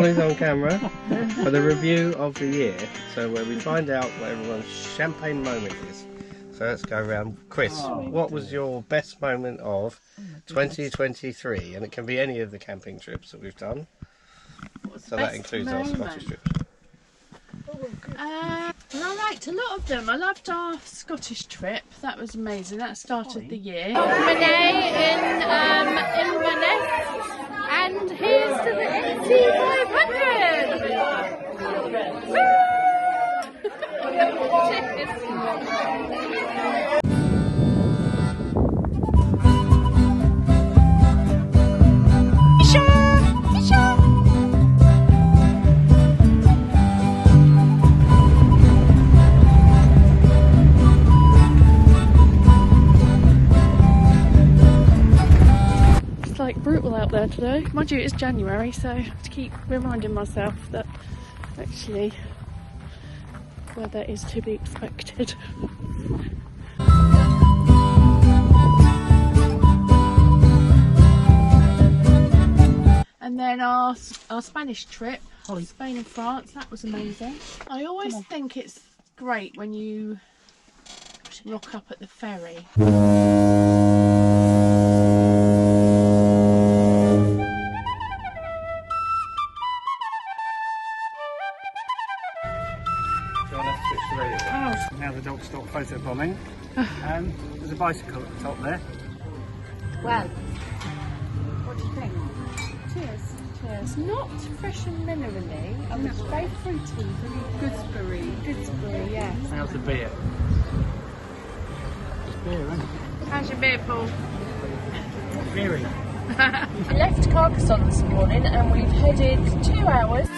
Molly's on camera for the review of the year. So where we find out what everyone's champagne moment is. So let's go around. Chris, what was your best moment of 2023? And it can be any of the camping trips that we've done. So that includes our Scottish trips. Well, I liked a lot of them. I loved our Scottish trip. That was amazing. That started the year. Renee in Inverness, and here's to the NC500. It's like brutal out there today. Mind you, it's January, so I have to keep reminding myself that actually weather is to be expected. And then our Spanish trip, Spain and France, that was amazing. I always think it's great when you rock up at the ferry. Now the dogs stop photo bombing. There's a bicycle at the top there. Well, what do you think? Cheers. Cheers. Not fresh and minerally. It's very fruity, very gooseberry. Gooseberry, yes. How's the beer? It's beer, isn't it? How's your beer, Paul? Beery. We left Carcassonne this morning and we've headed 2 hours.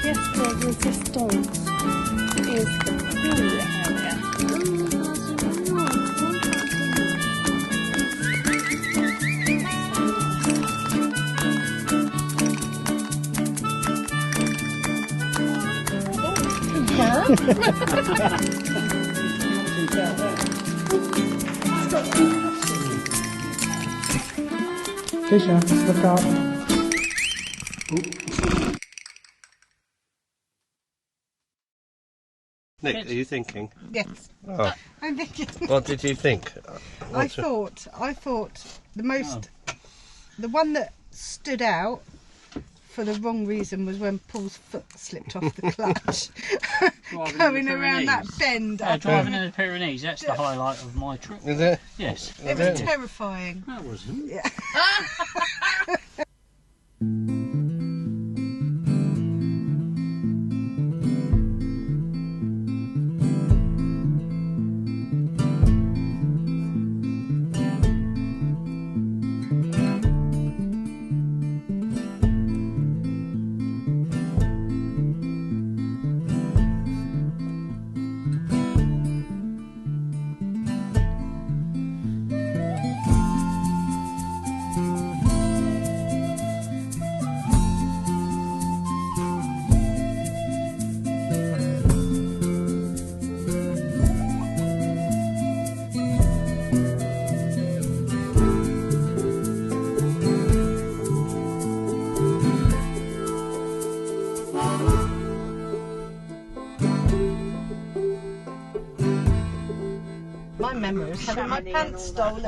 Fiesta Resistance is the pool area. Tisha, look up. Nick, are you thinking? Yes. Oh. I'm thinking. What did you think? I thought the one that stood out for the wrong reason was when Paul's foot slipped off the clutch. Going around that bend. Driving in the Pyrenees, that's the highlight of my trip. Is it? Yes. It was terrifying. That wasn't. Yeah. My memory is having my pants stolen.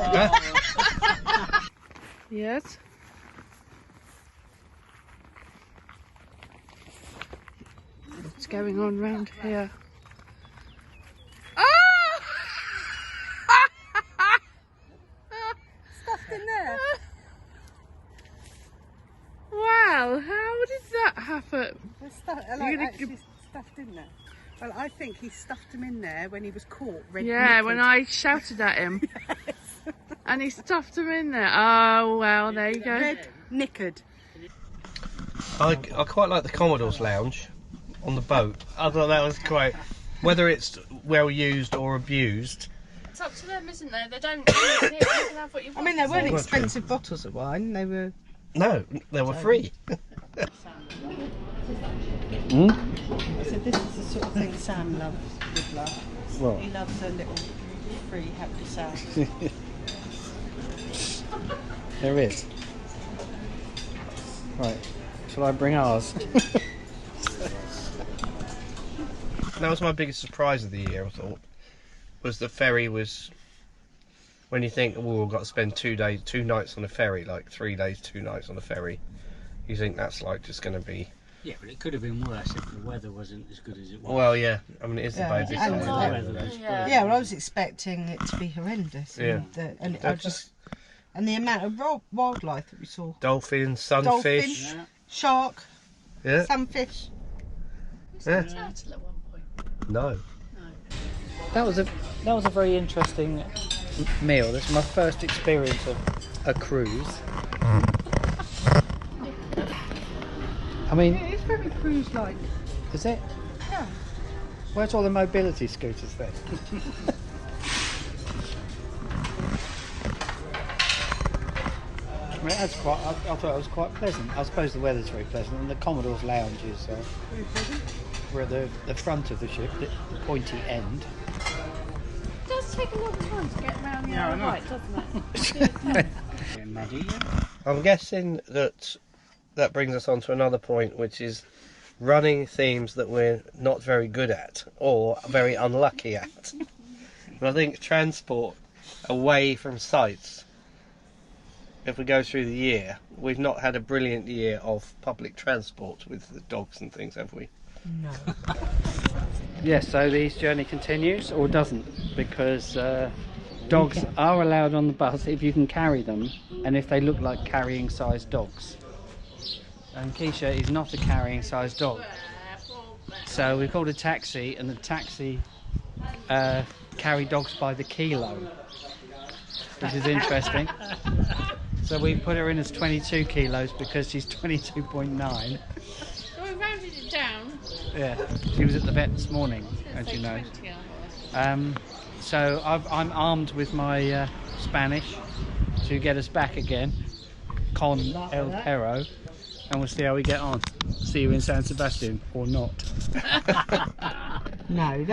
Yes. What's going on round here? Oh! Stuffed in there. Wow, how did that happen? Actually stuffed in there. Well, I think he stuffed them in there when he was caught. Yeah, when I shouted at him. Yes. And he stuffed them in there. Oh, well, there you go. Red knickered. I quite like the Commodore's lounge on the boat. I thought that was quite, whether it's well used or abused. It's up to them, isn't it? They don't you can have what you want. I mean, they weren't expensive bottles of wine. They were. No, they were free. Hmm? I said this is the sort of thing Sam loves with love. What? He loves a little free happy sound. There is. Right. Shall I bring ours? That was my biggest surprise of the year, I thought. Was the ferry was... When you think, oh, we've got to spend 2 nights on a ferry, like 3 days, 2 nights on a ferry, you think that's like just going to be... Yeah, but it could have been worse if the weather wasn't as good as it was. Well, yeah. I mean, it is Yeah, the baby and summer. yeah, well, I was expecting it to be horrendous. Yeah. And the amount of wildlife that we saw. Dolphins, sunfish. Yeah. Shark, Yeah. sunfish. Yeah. Turtle at one point. No. That was a very interesting meal. This is my first experience of a cruise. I mean, It is very cruise-like. is it? Yeah. Where's all the mobility scooters then? I mean, that's quite. I thought it was quite pleasant. I suppose the weather's very pleasant, and the Commodore's lounge is. We're at the front of the ship, the pointy end. It does take a long time to get around the Yeah, I other know. right, doesn't it? Getting muddy, yeah. I'm guessing that brings us on to another point, which is running themes that we're not very good at or very unlucky at. And I think transport away from sites, if we go through the year, we've not had a brilliant year of public transport with the dogs and things, have we? No. Yes, so the East journey continues, or doesn't, because dogs are allowed on the bus if you can carry them, and if they look like carrying sized dogs. And Keisha is not a carrying sized dog. So we called a taxi, and the taxi carry dogs by the kilo, which is interesting. So we put her in as 22 kilos because she's 22.9. So we rounded it down. Yeah, she was at the vet this morning, as you know. So I'm armed with my Spanish to get us back again, con el perro, and we'll see how we get on. See you in San Sebastian, or not. No,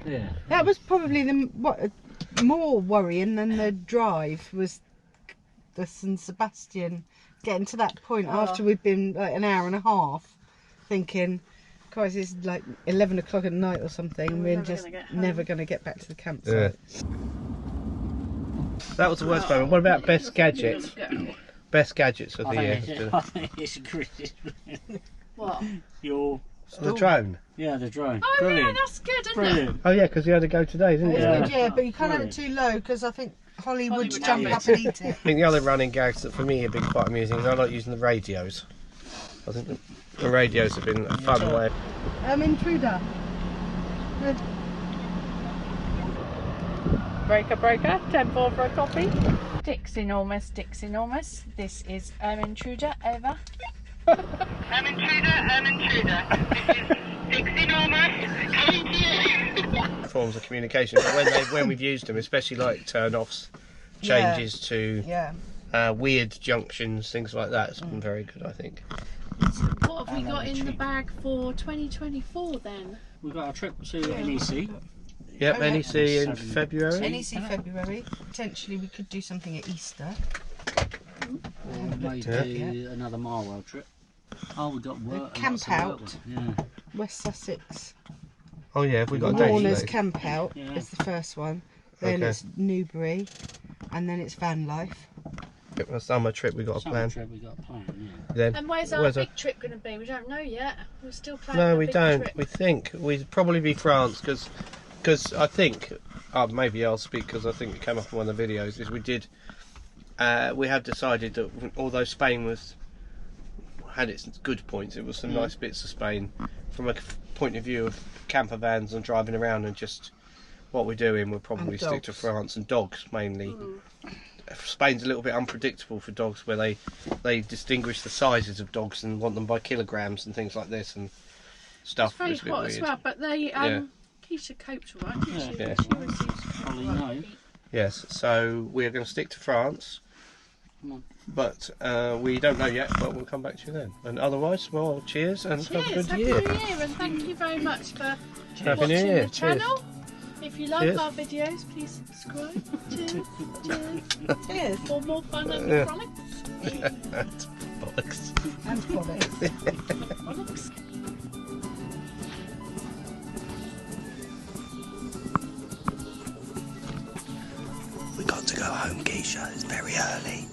Yeah. that was probably more worrying than the drive was the San Sebastian, getting to that point after we'd been like an hour and a half thinking, Christ, it's like 11 o'clock at night or something, we're just never going to get back to the campsite. That was the worst moment. What about best gadgets? Best gadgets of the year? I think it's great. What? The drone. Yeah, the drone. Oh Brilliant. yeah, that's good, isn't it? Brilliant. Oh yeah, because you had to go today, didn't you? It's Yeah. good, yeah, but you can't have it too low because I think Holly would would jump eat up and eat it. I think the other running gags that for me have been quite amusing is I like using the radios. I think the radios have been a fun way. Ermintrude. Breaker, 10-4 for a copy. Dick's enormous. This is Ermintrude, over. Ermintrude. This is Dick's enormous. Coming to you. Forms of communication, but when we've used them, especially like turn-offs, changes to weird junctions, things like that, it's been very good, I think. What have we got in the bag for 2024 then? We've got a trip to NEC. Yep, Okay. NEC in February. NEC February. Potentially we could do something at Easter. Or maybe another Marwell trip. Oh, we've got work. Camp out. Yeah. West Sussex. Oh yeah, have we got a date Warner's today? Camp Out Yeah. is the first one. Then Okay. it's Newbury. And then it's van life. Yep, a summer trip we got a Summer plan. trip we got a plan, yeah. Then, And where's our where's big trip going to be? We don't know yet. We're still planning. No, a we big don't. Trip. We think we'd probably be France because I think maybe I'll speak because I think it came up in one of the videos. Is we have decided that although Spain had its good points, it was some nice bits of Spain from a point of view of campervans and driving around and just what we're doing. We'll probably And stick to dogs. France and dogs mainly. Spain's a little bit unpredictable for dogs, where they distinguish the sizes of dogs and want them by kilograms and things like this and stuff. It's very It's a bit hot as weird. well, but they Yeah. Keisha coped all right. Didn't she? Yeah. She received Probably no. Yes, so we're going to stick to France. Come on. But we don't know yet, but we'll come back to you then. And otherwise, well, cheers and have a Cheers, good Happy year. New Year, and thank you very much for Happy watching New Year. the channel. If you like Cheers. our videos, please subscribe. Cheers. Cheers. Cheers. For more fun and Yeah. frolics. Bollocks. And products. Frolics. We got to go home, Keisha. It's very early.